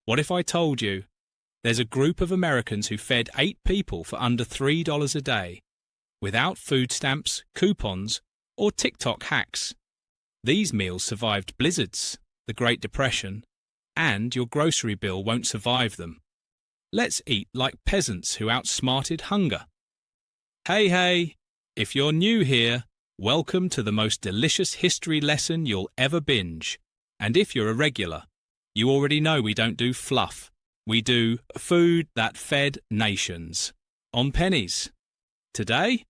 What if I told you there's a group of Americans who fed 8 people for under $3 a day, without food stamps, coupons, or TikTok hacks? These meals survived blizzards, the Great Depression, and your grocery bill won't survive them. Let's eat like peasants who outsmarted hunger. Hey, if you're new here, welcome to the most delicious history lesson you'll ever binge. And if you're a regular, you already know we don't do fluff. We do food that fed nations. On pennies. Today,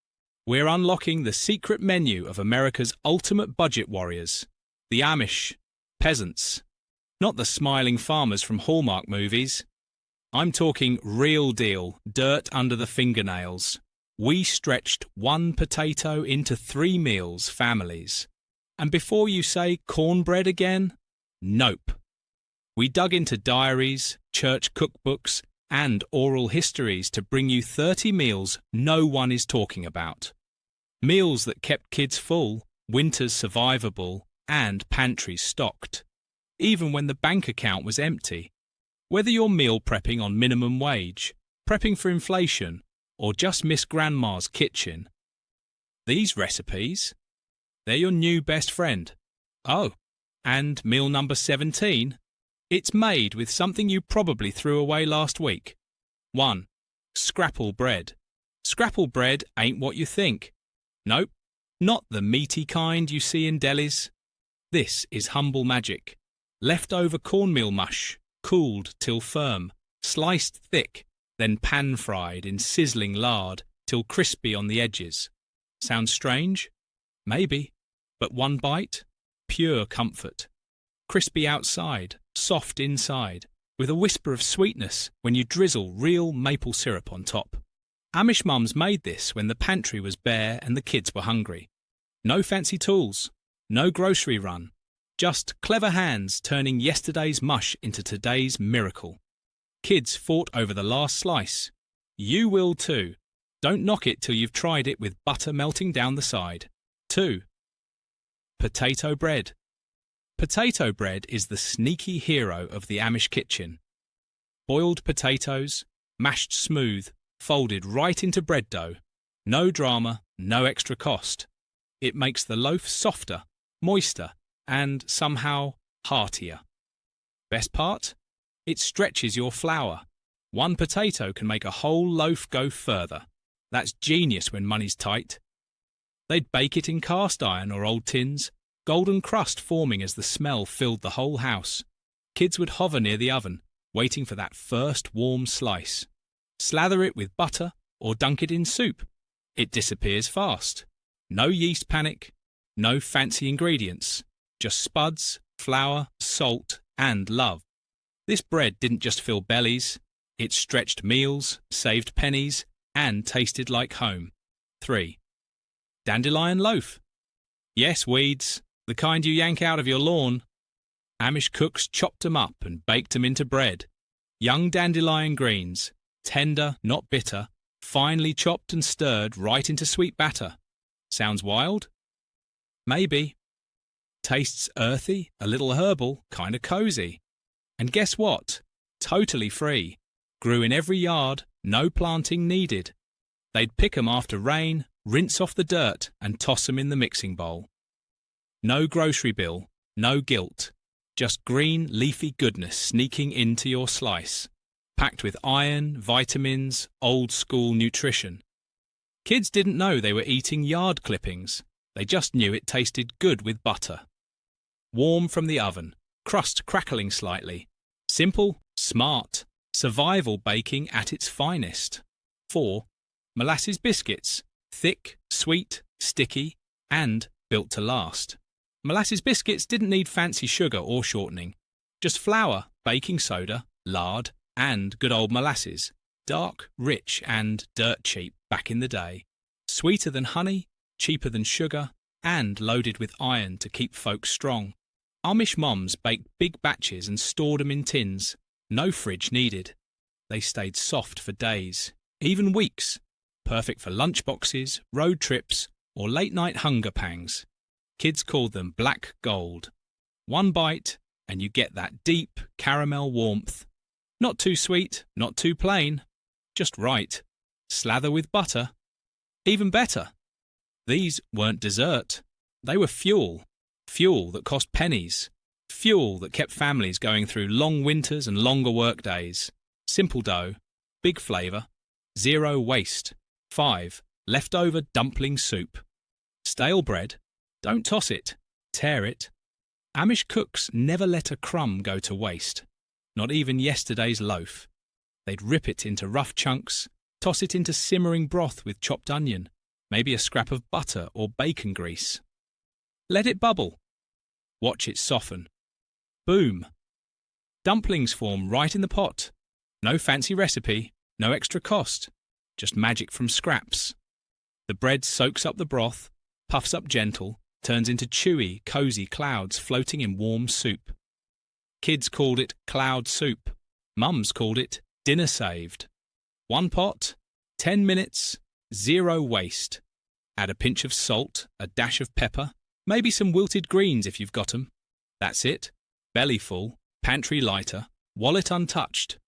we're unlocking the secret menu of America's ultimate budget warriors, the Amish Peasants. Not the smiling farmers from Hallmark movies. I'm talking real deal, dirt under the fingernails. We stretched 1 potato into 3 meals, families. And before you say cornbread again, nope. We dug into diaries, church cookbooks, and oral histories to bring you 30 meals no one is talking about. Meals that kept kids full, winters survivable, and pantries stocked, even when the bank account was empty. Whether you're meal prepping on minimum wage, prepping for inflation, or just miss Grandma's kitchen, these recipes, they're your new best friend. Oh, and meal number 17, it's made with something you probably threw away last week. 1. Scrapple bread. Scrapple bread ain't what you think. Nope, not the meaty kind you see in delis. This is humble magic. Leftover cornmeal mush, cooled till firm, sliced thick, then pan-fried in sizzling lard till crispy on the edges. Sounds strange? Maybe. But one bite? Pure comfort. Crispy outside, soft inside, with a whisper of sweetness when you drizzle real maple syrup on top. Amish mums made this when the pantry was bare and the kids were hungry. No fancy tools, no grocery run, just clever hands turning yesterday's mush into today's miracle. Kids fought over the last slice. You will too. Don't knock it till you've tried it with butter melting down the side. 2. Potato bread. Potato bread is the sneaky hero of the Amish kitchen. Boiled potatoes, mashed smooth, folded right into bread dough. No drama, no extra cost. It makes the loaf softer, moister, and somehow heartier. Best part? It stretches your flour. 1 potato can make a whole loaf go further. That's genius when money's tight. They'd bake it in cast iron or old tins, golden crust forming as the smell filled the whole house. Kids would hover near the oven, waiting for that first warm slice. Slather it with butter or dunk it in soup. It disappears fast. No yeast panic, no fancy ingredients, just spuds, flour, salt, and love. This bread didn't just fill bellies, it stretched meals, saved pennies, and tasted like home. 3. Dandelion loaf. Yes, weeds, the kind you yank out of your lawn. Amish cooks chopped them up and baked them into bread. Young dandelion greens, tender, not bitter, finely chopped and stirred right into sweet batter. Sounds wild? Maybe. Tastes earthy, a little herbal, kinda cozy. And guess what? Totally free. Grew in every yard, no planting needed. They'd pick 'em after rain, rinse off the dirt, and toss 'em in the mixing bowl. No grocery bill, no guilt. Just green, leafy goodness sneaking into your slice. Packed with iron, vitamins, old-school nutrition. Kids didn't know they were eating yard clippings. They just knew it tasted good with butter. Warm from the oven, crust crackling slightly. Simple, smart, survival baking at its finest. 4. Molasses biscuits. Thick, sweet, sticky, and built to last. Molasses biscuits didn't need fancy sugar or shortening. Just flour, baking soda, lard, and good old molasses. Dark, rich, and dirt cheap back in the day. Sweeter than honey, cheaper than sugar, and loaded with iron to keep folks strong. Amish moms baked big batches and stored them in tins. No fridge needed. They stayed soft for days, even weeks. Perfect for lunchboxes, road trips, or late-night hunger pangs. Kids called them black gold. 1 bite, and you get that deep caramel warmth, Not too sweet, not too plain. Just right. Slather with butter. Even better. These weren't dessert. They were fuel. Fuel that cost pennies. Fuel that kept families going through long winters and longer work days. Simple dough. Big flavour. 0 waste. 5. Leftover dumpling soup. Stale bread. Don't toss it. Tear it. Amish cooks never let a crumb go to waste. Not even yesterday's loaf. They'd rip it into rough chunks, toss it into simmering broth with chopped onion, maybe a scrap of butter or bacon grease. Let it bubble. Watch it soften. Boom. Dumplings form right in the pot. No fancy recipe, no extra cost, just magic from scraps. The bread soaks up the broth, puffs up gentle, turns into chewy, cosy clouds floating in warm soup. Kids called it cloud soup. Mums called it dinner saved. 1 pot, 10 minutes, 0 waste. Add a pinch of salt, a dash of pepper, maybe some wilted greens if you've got 'em. That's it. Belly full, pantry lighter, wallet untouched.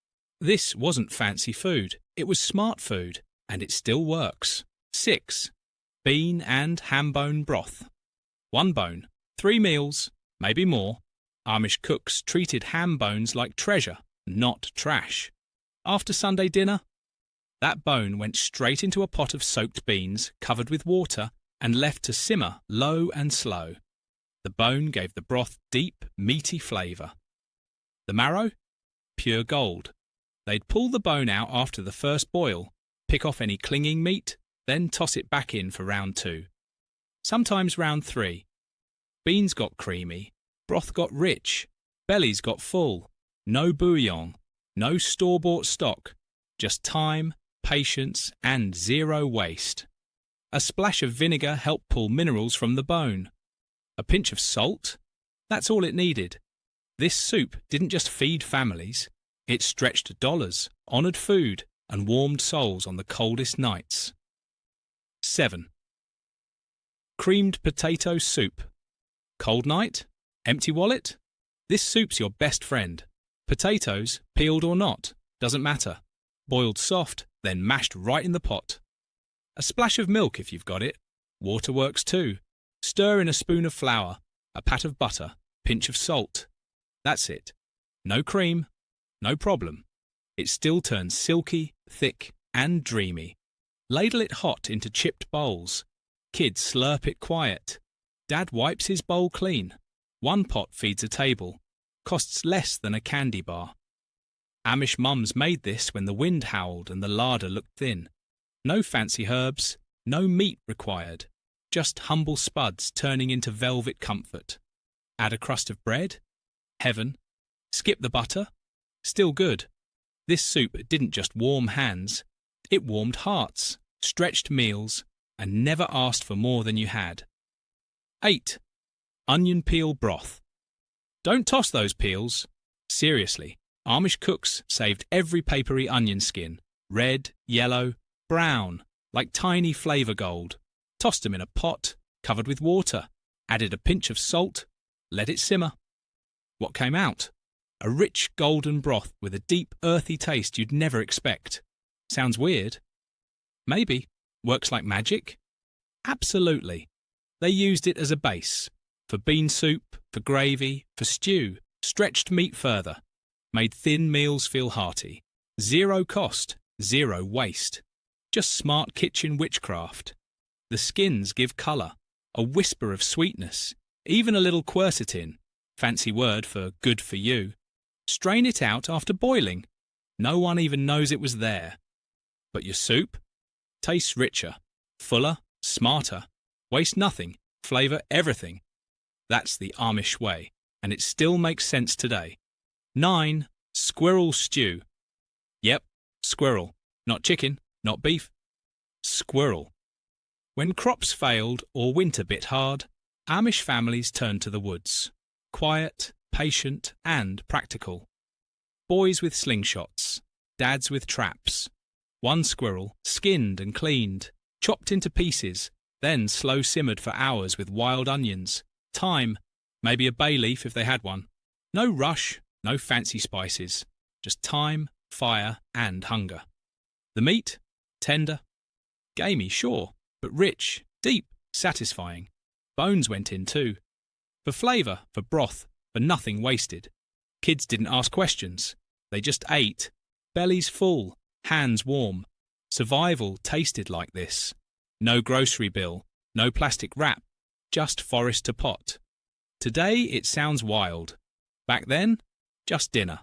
This wasn't fancy food. It was smart food, and it still works. 6. Bean and ham bone broth. 1 bone, 3 meals, maybe more. Amish cooks treated ham bones like treasure, not trash. After Sunday dinner, that bone went straight into a pot of soaked beans covered with water and left to simmer low and slow. The bone gave the broth deep, meaty flavour. The marrow? Pure gold. They'd pull the bone out after the first boil, pick off any clinging meat, then toss it back in for round 2. Sometimes round 3. Beans got creamy, broth got rich, bellies got full. No bouillon, no store-bought stock, just time, patience, and 0 waste. A splash of vinegar helped pull minerals from the bone. A pinch of salt? That's all it needed. This soup didn't just feed families, it stretched dollars, honoured food, and warmed souls on the coldest nights. 7. Creamed potato soup. Cold night? Empty wallet? This soup's your best friend. Potatoes, peeled or not, doesn't matter. Boiled soft, then mashed right in the pot. A splash of milk if you've got it. Water works too. Stir in a spoon of flour, a pat of butter, pinch of salt. That's it. No cream, no problem. It still turns silky, thick, and dreamy. Ladle it hot into chipped bowls. Kids slurp it quiet. Dad wipes his bowl clean. 1 pot feeds a table. Costs less than a candy bar. Amish mums made this when the wind howled and the larder looked thin. No fancy herbs, no meat required. Just humble spuds turning into velvet comfort. Add a crust of bread? Heaven. Skip the butter? Still good. This soup didn't just warm hands, it warmed hearts, stretched meals, and never asked for more than you had. 8. Onion peel broth. Don't toss those peels. Seriously, Amish cooks saved every papery onion skin, red, yellow, brown, like tiny flavour gold. Tossed them in a pot, covered with water, added a pinch of salt, let it simmer. What came out? A rich golden broth with a deep earthy taste you'd never expect. Sounds weird? Maybe. Works like magic? Absolutely. They used it as a base. For bean soup, for gravy, for stew, stretched meat further. Made thin meals feel hearty. 0 cost, 0 waste. Just smart kitchen witchcraft. The skins give colour, a whisper of sweetness, even a little quercetin, fancy word for good for you. Strain it out after boiling. No one even knows it was there. But your soup? Tastes richer, fuller, smarter. Waste nothing, flavour everything. That's the Amish way, and it still makes sense today. 9. Squirrel stew. Yep, squirrel. Not chicken, not beef. Squirrel. When crops failed or winter bit hard, Amish families turned to the woods. Quiet, patient, and practical. Boys with slingshots, dads with traps. 1 squirrel, skinned and cleaned, chopped into pieces, then slow simmered for hours with wild onions. Thyme, maybe a bay leaf if they had one. No rush, no fancy spices. just time, fire, and hunger. The meat? Tender. Gamey, sure, but rich, deep, satisfying. Bones went in too. For flavour, for broth, for nothing wasted. Kids didn't ask questions. They just ate. Bellies full, hands warm. Survival tasted like this. No grocery bill, no plastic wrap, just forest to pot. Today it sounds wild. Back then, just dinner.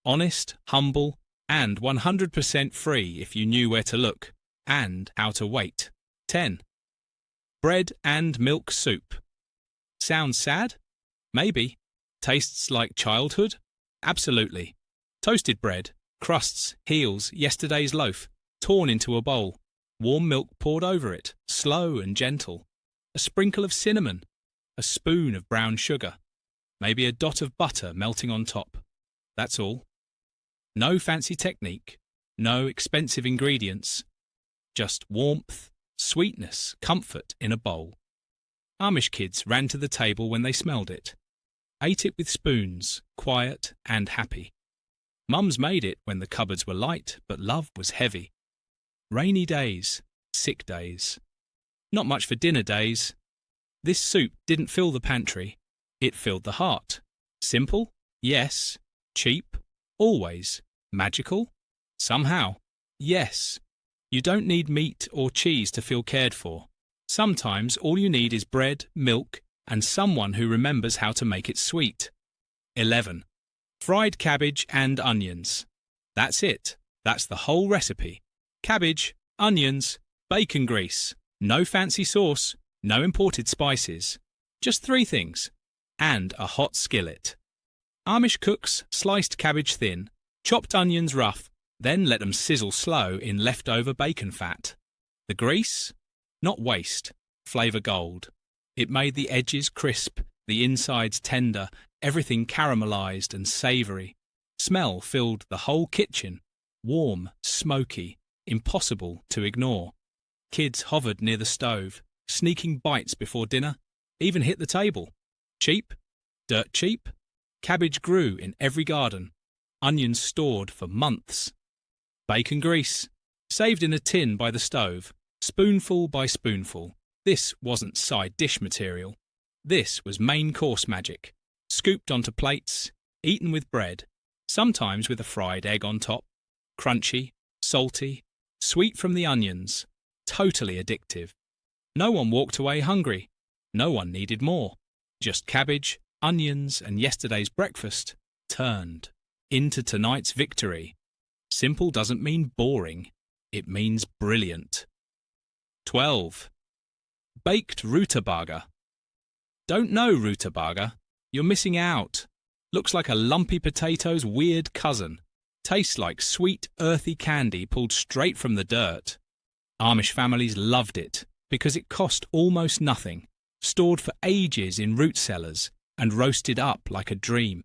Honest, humble, and 100% free if you knew where to look and how to wait. 10. Bread and milk soup. Sounds sad? Maybe. Tastes like childhood? Absolutely. Toasted bread, crusts, heels, yesterday's loaf, torn into a bowl. Warm milk poured over it, slow and gentle. A sprinkle of cinnamon. A spoon of brown sugar. Maybe a dot of butter melting on top. That's all. No fancy technique. No expensive ingredients. Just warmth, sweetness, comfort in a bowl. Amish kids ran to the table when they smelled it. Ate it with spoons, quiet and happy. Mums made it when the cupboards were light, but love was heavy. Rainy days, sick days. Not much for dinner days. This soup didn't fill the pantry. It filled the heart. Simple? Yes. Cheap? Always. Magical? Somehow. Yes. You don't need meat or cheese to feel cared for. Sometimes all you need is bread, milk, and someone who remembers how to make it sweet. 11. Fried cabbage and onions. That's it. That's the whole recipe. Cabbage, onions, bacon grease. No fancy sauce, no imported spices. Just 3 things. And a hot skillet. Amish cooks sliced cabbage thin, chopped onions rough, then let them sizzle slow in leftover bacon fat. The grease? Not waste. Flavour gold. It made the edges crisp, the insides tender, everything caramelised and savoury. Smell filled the whole kitchen. Warm, smoky, impossible to ignore. Kids hovered near the stove, sneaking bites before dinner, even hit the table. Cheap? Dirt cheap? Cabbage grew in every garden. Onions stored for months. Bacon grease, saved in a tin by the stove, spoonful by spoonful. This wasn't side dish material. This was main course magic. Scooped onto plates, eaten with bread, sometimes with a fried egg on top. Crunchy, salty, sweet from the onions. Totally addictive. No one walked away hungry. No one needed more. Just cabbage, onions, and yesterday's breakfast turned into tonight's victory. Simple doesn't mean boring. It means brilliant. 12. Baked rutabaga. Don't know rutabaga? You're missing out. Looks like a lumpy potato's weird cousin. Tastes like sweet, earthy candy pulled straight from the dirt. Amish families loved it because it cost almost nothing, stored for ages in root cellars and roasted up like a dream.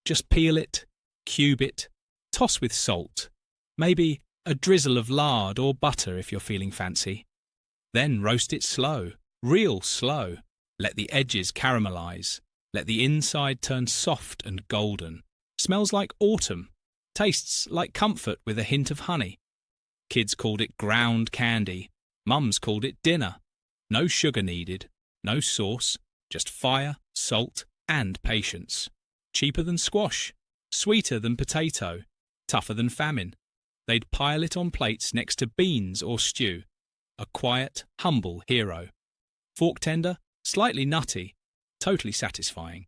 Just peel it, cube it, toss with salt, maybe a drizzle of lard or butter if you're feeling fancy. Then roast it slow, real slow. Let the edges caramelise. Let the inside turn soft and golden. Smells like autumn. Tastes like comfort with a hint of honey. Kids called it ground candy. Mums called it dinner. No sugar needed, no sauce, just fire, salt, and patience. Cheaper than squash, sweeter than potato, tougher than famine. They'd pile it on plates next to beans or stew. A quiet, humble hero. Fork tender, slightly nutty, totally satisfying.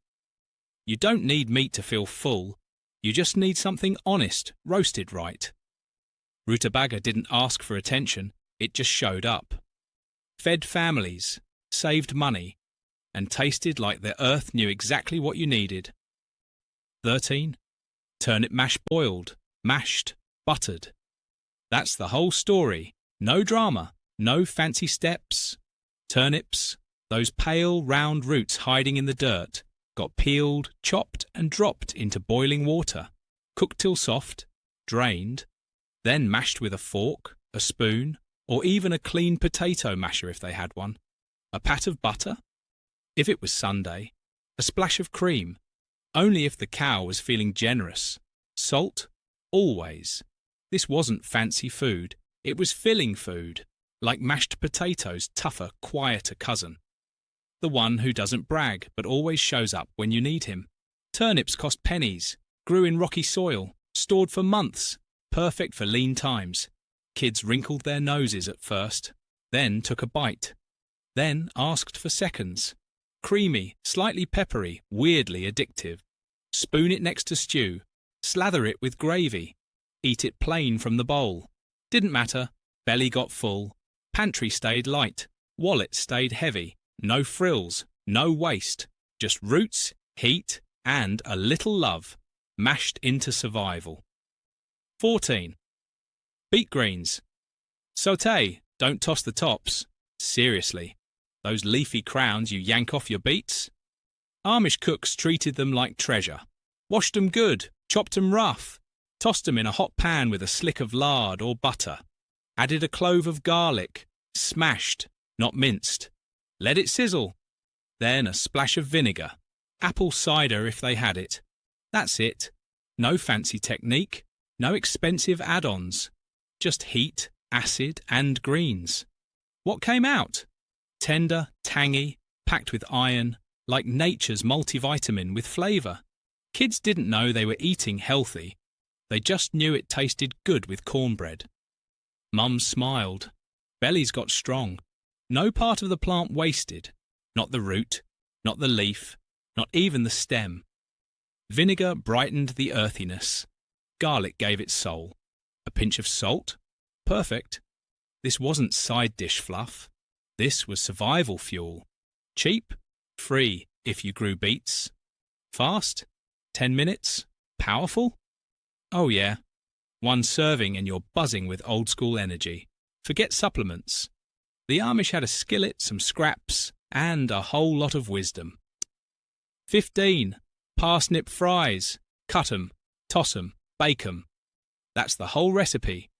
You don't need meat to feel full. You just need something honest, roasted right. Rutabaga didn't ask for attention, it just showed up. Fed families, saved money, and tasted like the earth knew exactly what you needed. 13. Turnip mash boiled, mashed, buttered. That's the whole story. No drama, no fancy steps. Turnips, those pale, round roots hiding in the dirt, got peeled, chopped, and dropped into boiling water, cooked till soft, drained, then mashed with a fork, a spoon, or even a clean potato masher if they had one. A pat of butter? If it was Sunday. A splash of cream. Only if the cow was feeling generous. Salt, Always. This wasn't fancy food. It was filling food, like mashed potatoes' tougher, quieter cousin. The one who doesn't brag but always shows up when you need him. Turnips cost pennies, grew in rocky soil, stored for months, perfect for lean times. Kids wrinkled their noses at first, then took a bite, then asked for seconds. Creamy, slightly peppery, weirdly addictive. Spoon it next to stew, slather it with gravy, eat it plain from the bowl. Didn't matter, belly got full, pantry stayed light, wallet stayed heavy, no frills, no waste, just roots, heat, and a little love, mashed into survival. 14. Beet greens. Sauté, don't toss the tops. Seriously, those leafy crowns you yank off your beets? Amish cooks treated them like treasure. Washed them good, chopped them rough, tossed them in a hot pan with a slick of lard or butter. Added a clove of garlic, smashed, not minced. Let it sizzle. Then a splash of vinegar. Apple cider if they had it. That's it. No fancy technique, no expensive add-ons. Just heat, acid, and greens. What came out? Tender, tangy, packed with iron, like nature's multivitamin with flavour. Kids didn't know they were eating healthy. They just knew it tasted good with cornbread. Mum smiled. Bellies got strong. No part of the plant wasted. Not the root, not the leaf, not even the stem. Vinegar brightened the earthiness. Garlic gave it soul. A pinch of salt? Perfect. This wasn't side dish fluff. This was survival fuel. Cheap? Free, if you grew beets. Fast? 10 minutes? Powerful? Oh yeah. One serving and you're buzzing with old school energy. Forget supplements. The Amish had a skillet, some scraps, and a whole lot of wisdom. 15. Parsnip fries. Cut 'em, toss 'em, bake 'em. That's the whole recipe.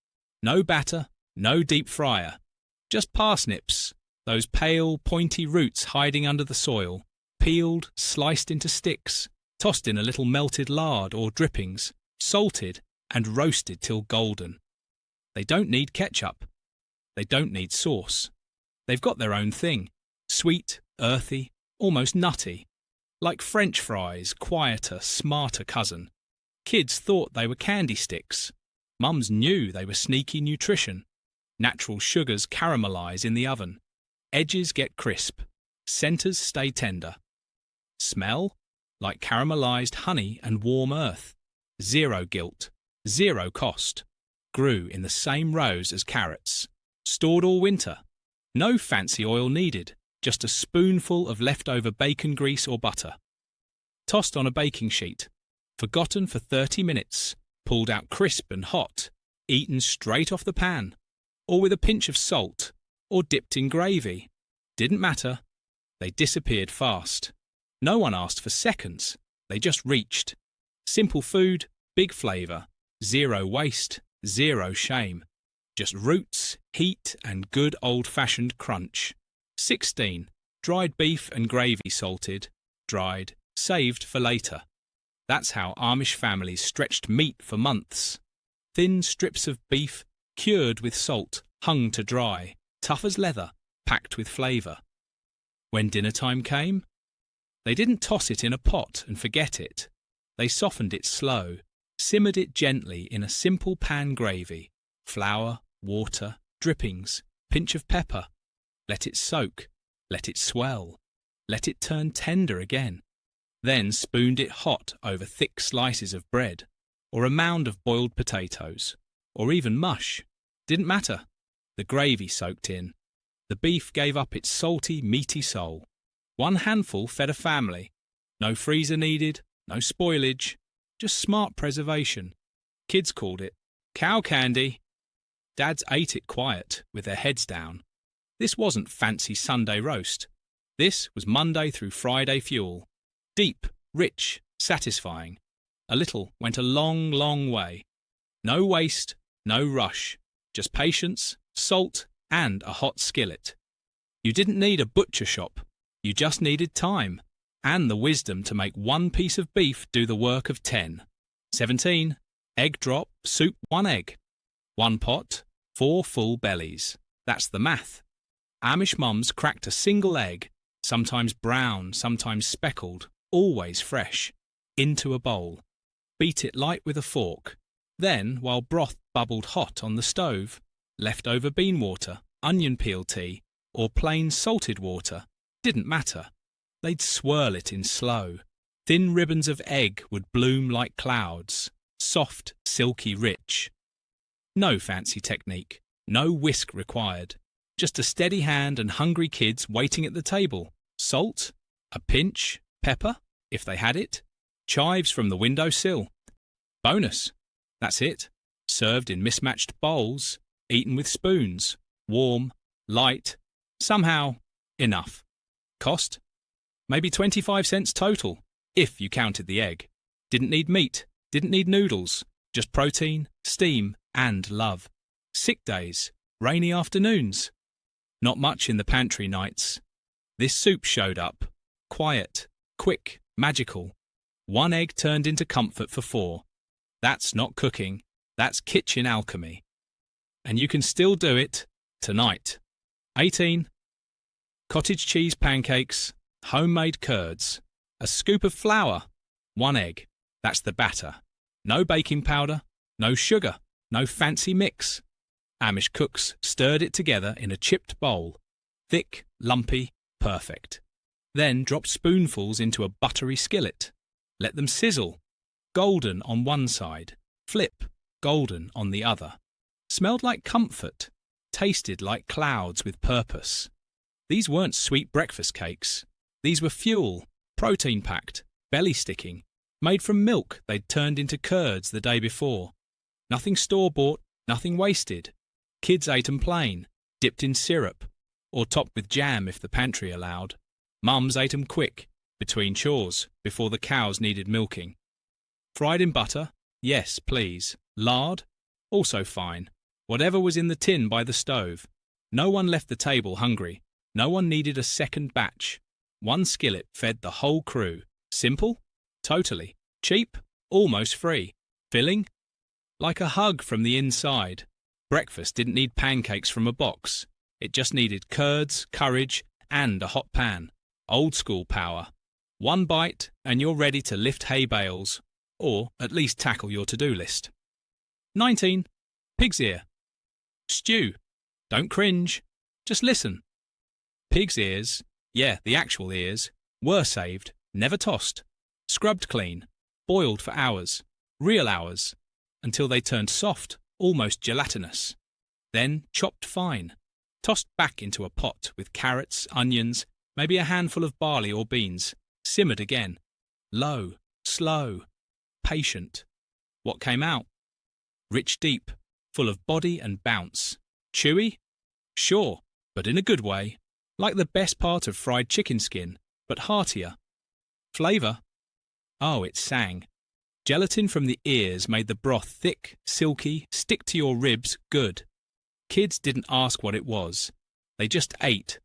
No batter, no deep fryer. Just parsnips, those pale, pointy roots hiding under the soil, peeled, sliced into sticks, tossed in a little melted lard or drippings, salted and roasted till golden. They don't need ketchup. They don't need sauce. They've got their own thing. Sweet, earthy, almost nutty. Like French fries, quieter, smarter cousin. Kids thought they were candy sticks. Mums knew they were sneaky nutrition. Natural sugars caramelise in the oven. Edges get crisp. Centres stay tender. Smell? Like caramelised honey and warm earth. Zero guilt. Zero cost. Grew in the same rows as carrots. Stored all winter. No fancy oil needed. Just a spoonful of leftover bacon grease or butter. Tossed on a baking sheet. Forgotten for 30 minutes. Pulled out crisp and hot. Eaten straight off the pan. Or with a pinch of salt. Or dipped in gravy. Didn't matter. They disappeared fast. No one asked for seconds. They just reached. Simple food, big flavour. Zero waste, zero shame. Just roots, heat and good old-fashioned crunch. 16. Dried beef and gravy salted, dried, saved for later. That's how Amish families stretched meat for months. Thin strips of beef, cured with salt, hung to dry, tough as leather, packed with flavour. When dinner time came, they didn't toss it in a pot and forget it. They softened it slow, simmered it gently in a simple pan gravy, flour, water, drippings, pinch of pepper. Let it soak, let it swell, let it turn tender again. Then spooned it hot over thick slices of bread, or a mound of boiled potatoes, or even mush. Didn't matter. The gravy soaked in. The beef gave up its salty, meaty soul. One handful fed a family. No freezer needed, no spoilage, just smart preservation. Kids called it cow candy. Dads ate it quiet, with their heads down. This wasn't fancy Sunday roast. This was Monday through Friday fuel. Deep, rich, satisfying. A little went a long, long way. No waste, no rush. Just patience, salt, and a hot skillet. You didn't need a butcher shop. You just needed time, and the wisdom to make one piece of beef do the work of 10. 17. Egg drop, soup 1 egg. 1 pot, 4 full bellies. That's the math. Amish mums cracked a single egg, sometimes brown, sometimes speckled, always fresh, into a bowl. Beat it light with a fork. Then, while broth bubbled hot on the stove, leftover bean water, onion peel tea, or plain salted water, didn't matter. They'd swirl it in slow. Thin ribbons of egg would bloom like clouds, soft, silky rich. No fancy technique, no whisk required. Just a steady hand and hungry kids waiting at the table. Salt, a pinch, pepper, if they had it, chives from the windowsill. Bonus. That's it. Served in mismatched bowls, eaten with spoons. Warm, light, somehow enough. Cost? Maybe 25 cents total, if you counted the egg. Didn't need meat, didn't need noodles, just protein, steam, and love. Sick days, rainy afternoons. Not much in the pantry nights. This soup showed up. Quiet, quick, magical. 1 egg turned into comfort for 4. That's not cooking, that's kitchen alchemy. And you can still do it tonight. 18. Cottage cheese pancakes, homemade curds, a scoop of flour, 1 egg. That's the batter. No baking powder, no sugar, no fancy mix. Amish cooks stirred it together in a chipped bowl. Thick, lumpy, perfect. Then drop spoonfuls into a buttery skillet. Let them sizzle. Golden on one side, flip, golden on the other. Smelled like comfort, tasted like clouds with purpose. These weren't sweet breakfast cakes. These were fuel, protein-packed, belly-sticking, made from milk they'd turned into curds the day before. Nothing store-bought, nothing wasted. Kids ate 'em plain, dipped in syrup, or topped with jam if the pantry allowed. Mums ate 'em quick, between chores, before the cows needed milking. Fried in butter? Yes, please. Lard? Also fine. Whatever was in the tin by the stove. No one left the table hungry. No one needed a second batch. 1 skillet fed the whole crew. Simple? Totally. Cheap? Almost free. Filling? Like a hug from the inside. Breakfast didn't need pancakes from a box. It just needed curds, courage, and a hot pan. Old school power. 1 bite and you're ready to lift hay bales, or at least tackle your to-do list. 19. Pig's ear. Stew. Don't cringe. Just listen. Pig's ears, yeah, the actual ears, were saved, never tossed. Scrubbed clean, boiled for hours, real hours, until they turned soft, almost gelatinous. Then chopped fine, tossed back into a pot with carrots, onions, maybe a handful of barley or beans, simmered again. Low, slow, patient. What came out? Rich deep, full of body and bounce. Chewy? Sure, but in a good way. Like the best part of fried chicken skin, but heartier. Flavour? Oh, it sang. Gelatin from the ears made the broth thick, silky, stick to your ribs good. Kids didn't ask what it was. They just ate.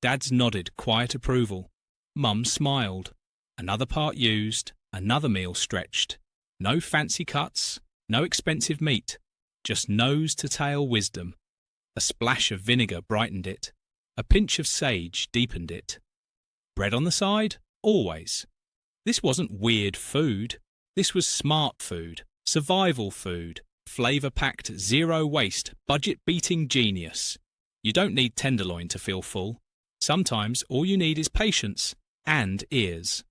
Dads nodded quiet approval. Mum smiled. Another part used, another meal stretched. No fancy cuts, no expensive meat. Just nose-to-tail wisdom. A splash of vinegar brightened it. A pinch of sage deepened it. Bread on the side? Always. This wasn't weird food. This was smart food, survival food, flavour-packed, zero-waste, budget-beating genius. You don't need tenderloin to feel full. Sometimes all you need is patience and ears.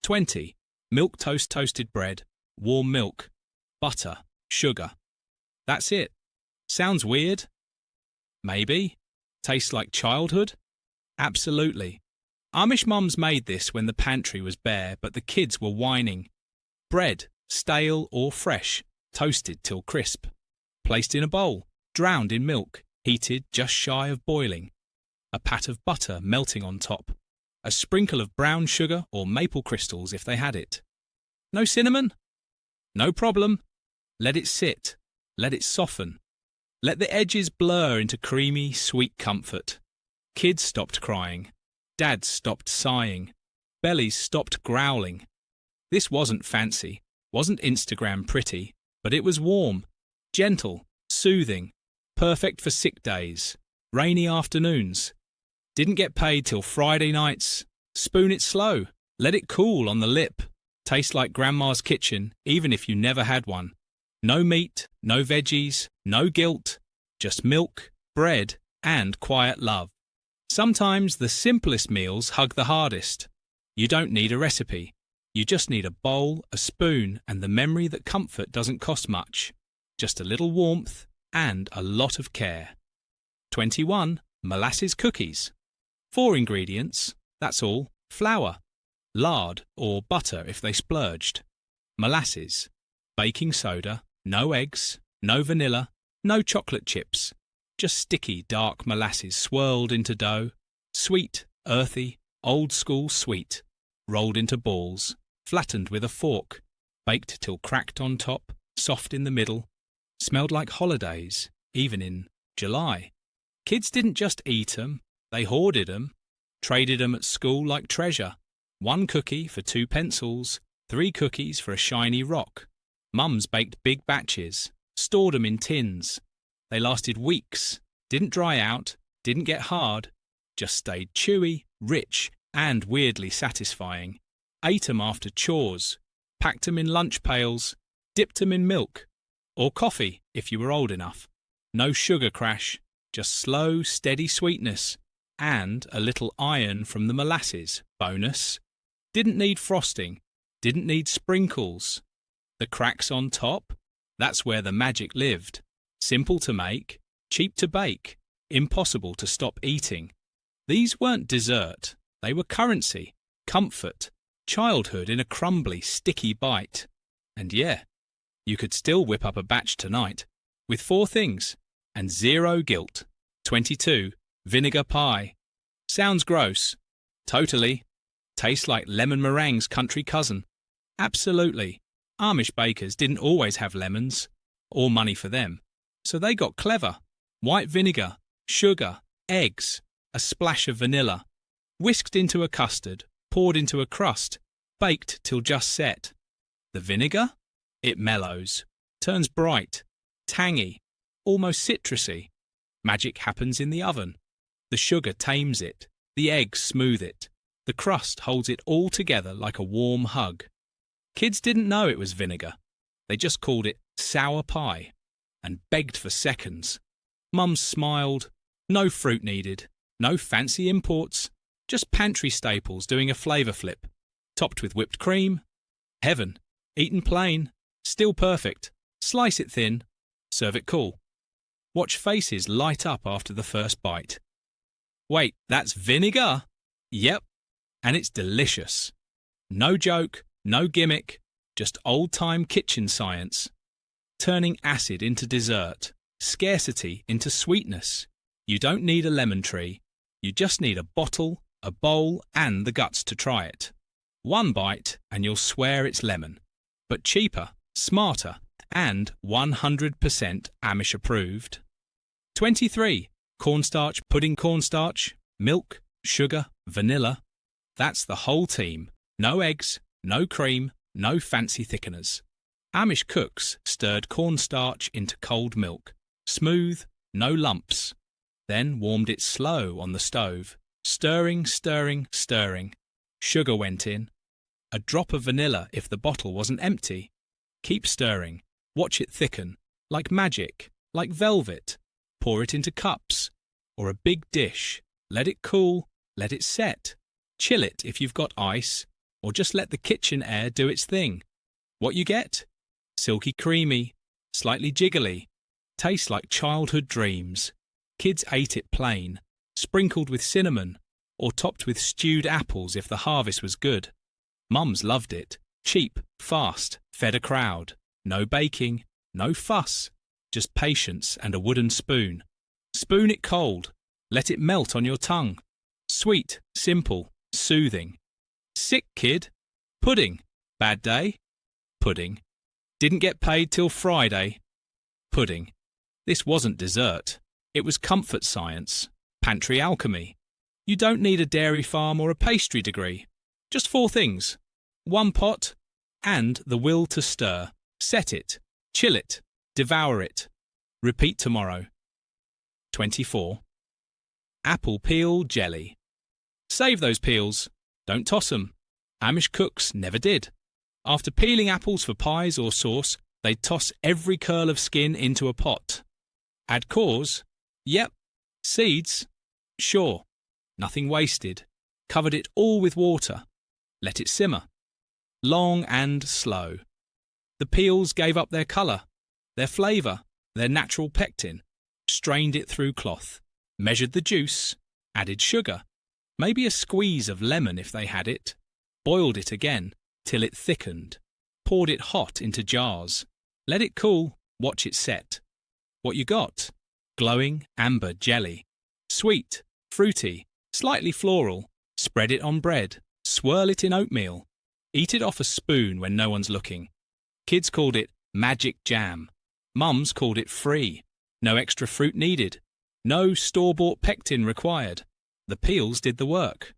20. Milk toast toasted bread, warm milk, butter, sugar. That's it. Sounds weird? Maybe. Tastes like childhood? Absolutely. Amish mums made this when the pantry was bare, but the kids were whining. Bread, stale or fresh, toasted till crisp. Placed in a bowl, drowned in milk, heated just shy of boiling. A pat of butter melting on top. A sprinkle of brown sugar or maple crystals if they had it. No cinnamon? No problem. Let it sit. Let it soften. Let the edges blur into creamy, sweet comfort. Kids stopped crying. Dads stopped sighing. Bellies stopped growling. This wasn't fancy, wasn't Instagram pretty, But it was warm, gentle, soothing, perfect for sick days, rainy afternoons. Didn't get paid till Friday nights. Spoon it slow, let it cool on the lip. Taste like Grandma's kitchen, even if you never had one. No meat, no veggies, no guilt, just milk, bread, and quiet love. Sometimes the simplest meals hug the hardest. You don't need a recipe. You just need a bowl, a spoon, and the memory that comfort doesn't cost much. Just a little warmth and a lot of care. 21. Molasses cookies. 4 ingredients, that's all. Flour, lard or butter if they splurged, molasses, baking soda, no eggs, no vanilla, no chocolate chips, just sticky dark molasses swirled into dough, sweet, earthy, old school sweet, rolled into balls, flattened with a fork, baked till cracked on top, soft in the middle, smelled like holidays, even in July. Kids didn't just eat 'em, they hoarded 'em, traded 'em at school like treasure. 1 cookie for 2 pencils, 3 cookies for a shiny rock. Mums baked big batches, stored 'em in tins. They lasted weeks, didn't dry out, didn't get hard, just stayed chewy, rich, and weirdly satisfying. Ate 'em after chores, packed 'em in lunch pails, dipped 'em in milk, or coffee if you were old enough. No sugar crash, just slow, steady sweetness, and a little iron from the molasses. Bonus. Didn't need frosting, didn't need sprinkles. The cracks on top, that's where the magic lived. Simple to make, cheap to bake, impossible to stop eating. These weren't dessert, they were currency, comfort, childhood in a crumbly, sticky bite. And yeah, you could still whip up a batch tonight, with 4 things, and 0 guilt. 22. Vinegar pie. Sounds gross. Totally. Tastes like lemon meringue's country cousin. Absolutely. Amish bakers didn't always have lemons, or money for them, so they got clever. White vinegar, sugar, eggs, a splash of vanilla, whisked into a custard, poured into a crust, baked till just set. The vinegar? It mellows, turns bright, tangy, almost citrusy. Magic happens in the oven. The sugar tames it, the eggs smooth it, the crust holds it all together like a warm hug. Kids didn't know it was vinegar. They just called it sour pie and begged for seconds. Mums smiled. No fruit needed, no fancy imports, just pantry staples doing a flavour flip, topped with whipped cream. Heaven. Eaten plain, still perfect. Slice it thin, serve it cool. Watch faces light up after the first bite. Wait, that's vinegar? Yep, and it's delicious. No joke, no gimmick, just old-time kitchen science. Turning acid into dessert, scarcity into sweetness. You don't need a lemon tree, you just need a bottle, a bowl, and the guts to try it. 1 bite and you'll swear it's lemon. But cheaper, smarter, and 100% Amish approved. 23. Cornstarch, pudding cornstarch, milk, sugar, vanilla. That's the whole team. No eggs, no cream, no fancy thickeners. Amish cooks stirred cornstarch into cold milk. Smooth, no lumps. Then warmed it slow on the stove. Stirring, stirring, stirring. Sugar went in. A drop of vanilla if the bottle wasn't empty. Keep stirring. Watch it thicken. Like magic. Like velvet. Pour it into cups. Or a big dish. Let it cool. Let it set. Chill it if you've got ice. Or just let the kitchen air do its thing. What you get? Silky creamy. Slightly jiggly. Tastes like childhood dreams. Kids ate it plain. Sprinkled with cinnamon. Or topped with stewed apples if the harvest was good. Mums loved it. Cheap, fast, fed a crowd. No baking, no fuss. Just patience and a wooden spoon. Spoon it cold. Let it melt on your tongue. Sweet, simple, soothing. Sick kid? Pudding. Bad day? Pudding. Didn't get paid till Friday? Pudding. This wasn't dessert. It was comfort science. Pantry alchemy. You don't need a dairy farm or a pastry degree. Just 4 things. 1 pot and the will to stir. Set it. Chill it. Devour it. Repeat tomorrow. 24. Apple peel jelly. Save those peels. Don't toss 'em. Amish cooks never did. After peeling apples for pies or sauce, they'd toss every curl of skin into a pot. Add cores? Yep. Seeds? Sure. Nothing wasted. Covered it all with water. Let it simmer. Long and slow. The peels gave up their colour, their flavour, their natural pectin. Strained it through cloth. Measured the juice. Added sugar. Maybe a squeeze of lemon if they had it. Boiled it again till it thickened. Poured it hot into jars. Let it cool. Watch it set. What you got? Glowing amber jelly. Sweet, fruity, slightly floral. Spread it on bread. Swirl it in oatmeal. Eat it off a spoon when no one's looking. Kids called it magic jam. Mums called it free. No extra fruit needed. No store-bought pectin required. The peels did the work.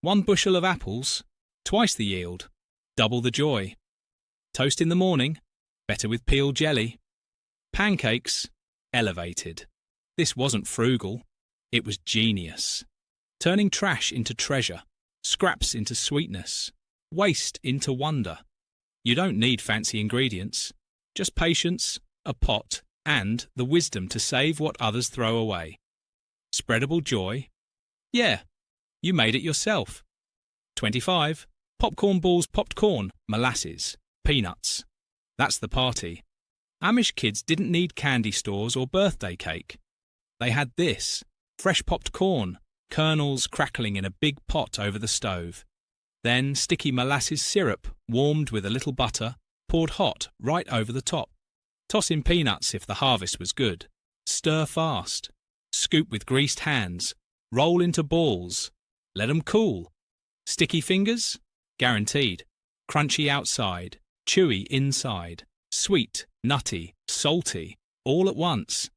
1 bushel of apples, twice the yield, double the joy. Toast in the morning, better with peel jelly. Pancakes, elevated. This wasn't frugal. It was genius. Turning trash into treasure, scraps into sweetness, waste into wonder. You don't need fancy ingredients, just patience, a pot, and the wisdom to save what others throw away. Spreadable joy? Yeah, you made it yourself. 25. Popcorn balls, popped corn, molasses, peanuts. That's the party. Amish kids didn't need candy stores or birthday cake. They had this, fresh popped corn, kernels crackling in a big pot over the stove. Then sticky molasses syrup, warmed with a little butter, poured hot right over the top. Toss in peanuts if the harvest was good. Stir fast. Scoop with greased hands. Roll into balls. Let 'em cool. Sticky fingers? Guaranteed. Crunchy outside, chewy inside. Sweet, nutty, salty, all at once.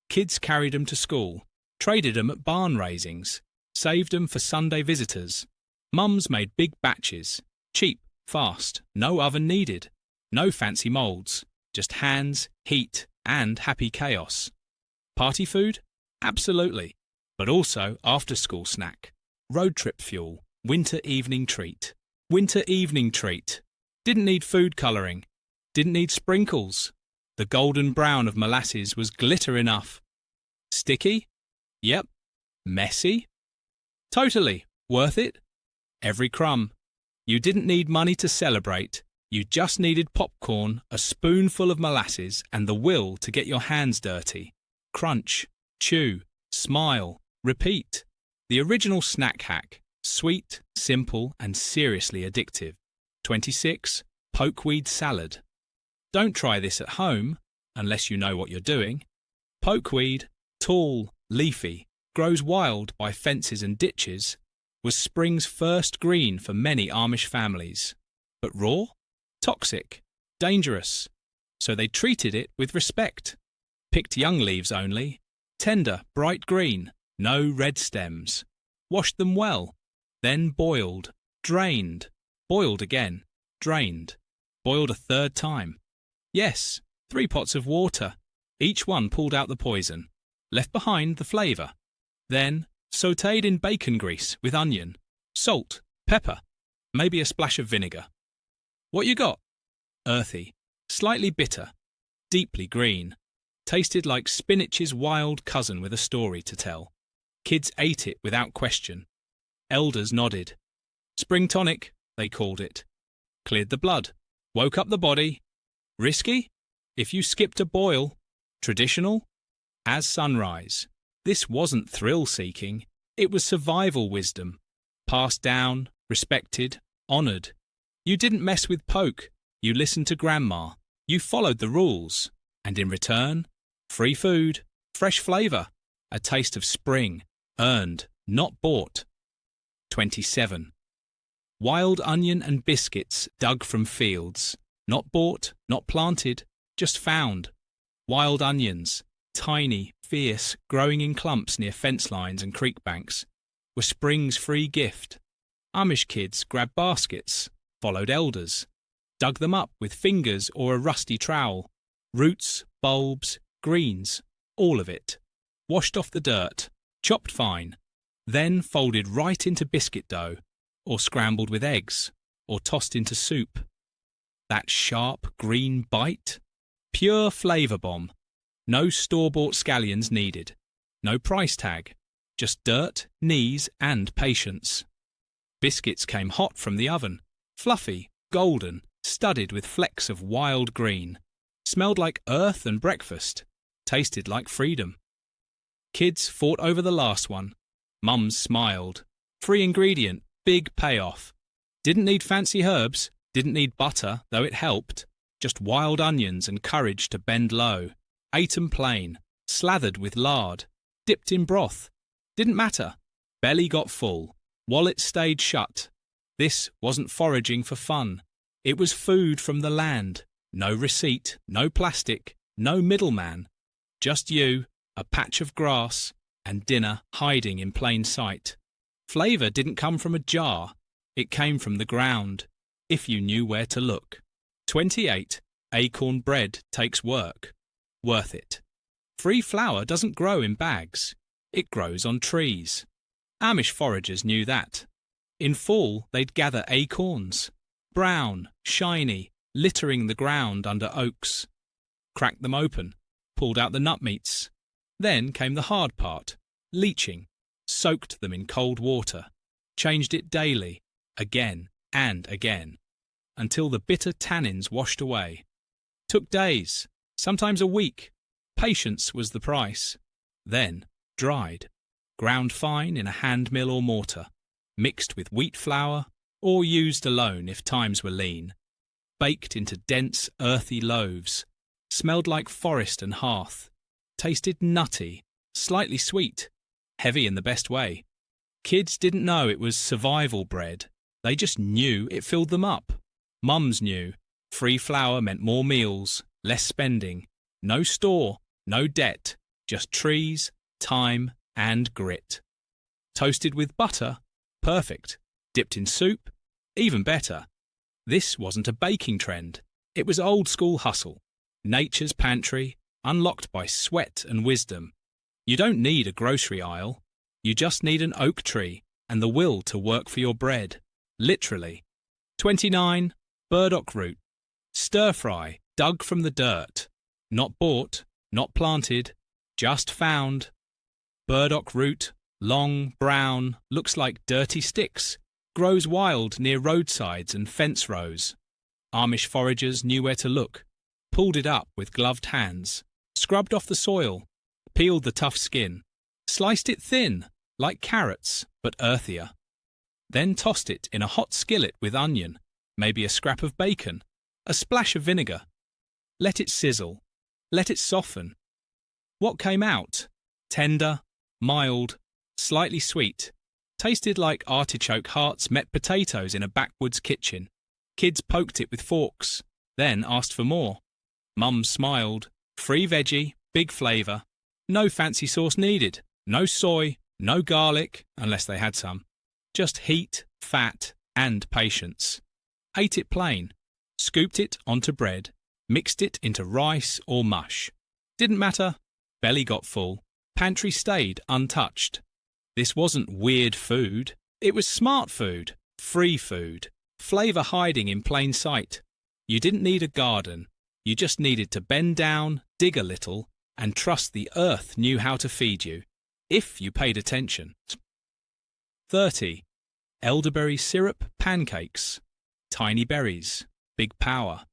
Kids carried 'em to school. Traded 'em at barn raisings. Saved 'em for Sunday visitors. Mums made big batches. Cheap, fast, no oven needed. No fancy moulds. Just hands, heat, and happy chaos. Party food? Absolutely. But also after-school snack. Road trip fuel. Winter evening treat. Winter evening treat. Didn't need food colouring. Didn't need sprinkles. The golden brown of molasses was glitter enough. Sticky? Yep. Messy? Totally. Worth it? Every crumb. You didn't need money to celebrate. You just needed popcorn, a spoonful of molasses, and the will to get your hands dirty. Crunch, chew, smile, repeat. The original snack hack. Sweet, simple, and seriously addictive. 26. Pokeweed salad. Don't try this at home, unless you know what you're doing. Pokeweed, tall, leafy, grows wild by fences and ditches, was spring's first green for many Amish families. But raw? Toxic, dangerous. So they treated it with respect. Picked young leaves only, tender, bright green, no red stems. Washed them well, then boiled, drained, boiled again, drained, boiled a third time. Yes, 3 pots of water. Each one pulled out the poison, left behind the flavour. Then sautéed in bacon grease with onion, salt, pepper, maybe a splash of vinegar. What you got? Earthy, slightly bitter, deeply green. Tasted like spinach's wild cousin with a story to tell. Kids ate it without question. Elders nodded. Spring tonic, they called it. Cleared the blood, woke up the body. Risky? If you skipped a boil. Traditional? As sunrise. This wasn't thrill-seeking. It was survival wisdom. Passed down, respected, honoured. You didn't mess with poke. You listened to Grandma. You followed the rules. And in return, free food, fresh flavour, a taste of spring, earned, not bought. 27. Wild onion and biscuits dug from fields. Not bought, not planted, just found. Wild onions, tiny, fierce, growing in clumps near fence lines and creek banks, were spring's free gift. Amish kids grabbed baskets, followed elders, dug them up with fingers or a rusty trowel, Roots, bulbs, greens, all of it. Washed off the dirt, chopped fine, then folded right into biscuit dough, or scrambled with eggs, or tossed into soup. That sharp green bite? Pure flavour bomb. No store-bought scallions needed. No price tag. Just dirt, knees, and patience. Biscuits came hot from the oven, fluffy, golden, studded with flecks of wild green. Smelled like earth and breakfast. Tasted like freedom. Kids fought over the last one. Mums smiled. Free ingredient, big payoff. Didn't need fancy herbs, didn't need butter, though it helped. Just wild onions and courage to bend low. Ate 'em plain, slathered with lard, dipped in broth. Didn't matter. Belly got full. Wallet stayed shut. This wasn't foraging for fun. It was food from the land. No receipt, no plastic, no middleman. Just you, a patch of grass, and dinner hiding in plain sight. Flavour didn't come from a jar. It came from the ground, if you knew where to look. 28. Acorn bread takes work. Worth it. Free flour doesn't grow in bags. It grows on trees. Amish foragers knew that. In fall, they'd gather acorns. Brown, shiny, littering the ground under oaks. Cracked them open, pulled out the nut meats. Then came the hard part, leaching. Soaked them in cold water. Changed it daily, again and again, until the bitter tannins washed away. Took days, sometimes a week. Patience was the price. Then dried, ground fine in a hand mill or mortar, mixed with wheat flour, or used alone if times were lean. Baked into dense, earthy loaves, smelled like forest and hearth, tasted nutty, slightly sweet, heavy in the best way. Kids didn't know it was survival bread. They just knew it filled them up. Mums knew free flour meant more meals, less spending, no store, no debt, just trees, time, and grit. Toasted with butter? Perfect. Dipped in soup? Even better. This wasn't a baking trend. It was old school hustle. Nature's pantry, unlocked by sweat and wisdom. You don't need a grocery aisle. You just need an oak tree and the will to work for your bread. Literally. 29. Burdock root. Stir fry, dug from the dirt. Not bought, not planted, just found. Burdock root, long, brown, looks like dirty sticks. Grows wild near roadsides and fence rows. Amish foragers knew where to look. Pulled it up with gloved hands. Scrubbed off the soil. Peeled the tough skin. Sliced it thin, like carrots, but earthier. Then tossed it in a hot skillet with onion, maybe a scrap of bacon, a splash of vinegar. Let it sizzle. Let it soften. What came out? Tender, mild, slightly sweet. Tasted like artichoke hearts met potatoes in a backwoods kitchen. Kids poked it with forks, then asked for more. Mum smiled. Free veggie, big flavour. No fancy sauce needed. No soy, no garlic, unless they had some. Just heat, fat, and patience. Ate it plain. Scooped it onto bread. Mixed it into rice or mush. Didn't matter. Belly got full. Pantry stayed untouched. This wasn't weird food. It was smart food. Free food. Flavour hiding in plain sight. You didn't need a garden. You just needed to bend down, dig a little, and trust the earth knew how to feed you, if you paid attention. 30. Elderberry syrup pancakes. Tiny berries. Big power.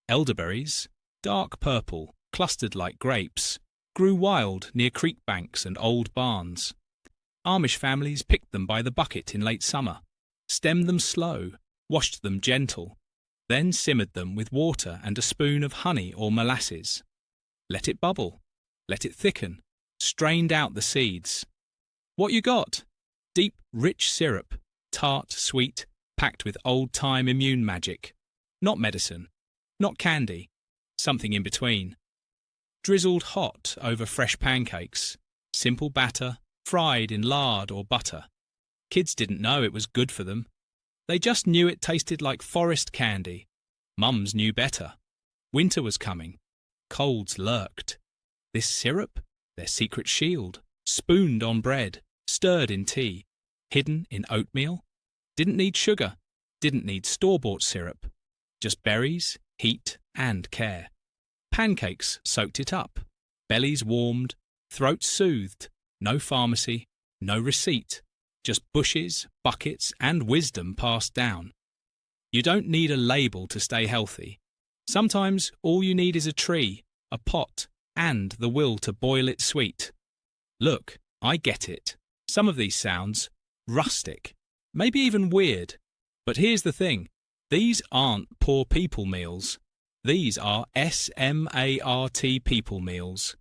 Elderberries, dark purple, clustered like grapes, grew wild near creek banks and old barns. Amish families picked them by the bucket in late summer, stemmed them slow, washed them gentle, then simmered them with water and a spoon of honey or molasses. Let it bubble, let it thicken, strained out the seeds. What you got? Deep, rich syrup, tart, sweet, packed with old-time immune magic. Not medicine, not candy, something in between. Drizzled hot over fresh pancakes, simple batter, fried in lard or butter. Kids didn't know it was good for them. They just knew it tasted like forest candy. Mums knew better. Winter was coming. colds lurked. This syrup, their secret shield, spooned on bread, stirred in tea, hidden in oatmeal, didn't need sugar, didn't need store-bought syrup, just berries, heat, and care. Pancakes soaked it up, bellies warmed, throats soothed, no pharmacy, no receipt, just bushes, buckets, and wisdom passed down. You don't need a label to stay healthy. Sometimes all you need is a tree, a pot, and the will to boil it sweet. Look, I get it. Some of these sounds rustic, maybe even weird. But here's the thing. These aren't poor people meals. These are SMART people meals.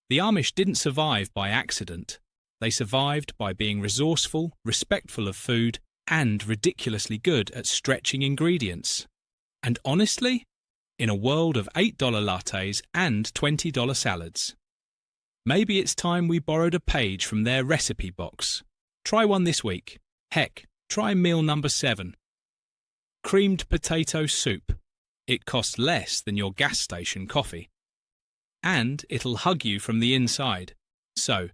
The Amish didn't survive by accident. They survived by being resourceful, respectful of food, and ridiculously good at stretching ingredients. And honestly, in a world of $8 lattes and $20 salads. Maybe it's time we borrowed a page from their recipe box. Try one this week. Heck, try meal number 7. Creamed potato soup. It costs less than your gas station coffee. And it'll hug you from the inside. So,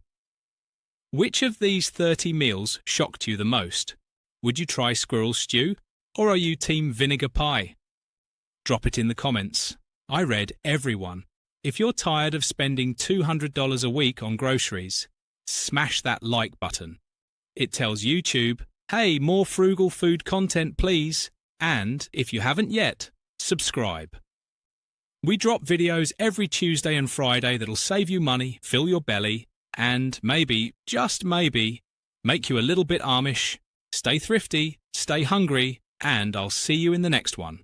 which of these 30 meals shocked you the most? Would you try squirrel stew, or are you team vinegar pie? Drop it in the comments. I read every one. If you're tired of spending $200 a week on groceries, smash that like button. It tells YouTube, hey, more frugal food content please, and if you haven't yet, subscribe. We drop videos every Tuesday and Friday that'll save you money, fill your belly, and maybe, just maybe, make you a little bit Amish. Stay thrifty, stay hungry, and I'll see you in the next one.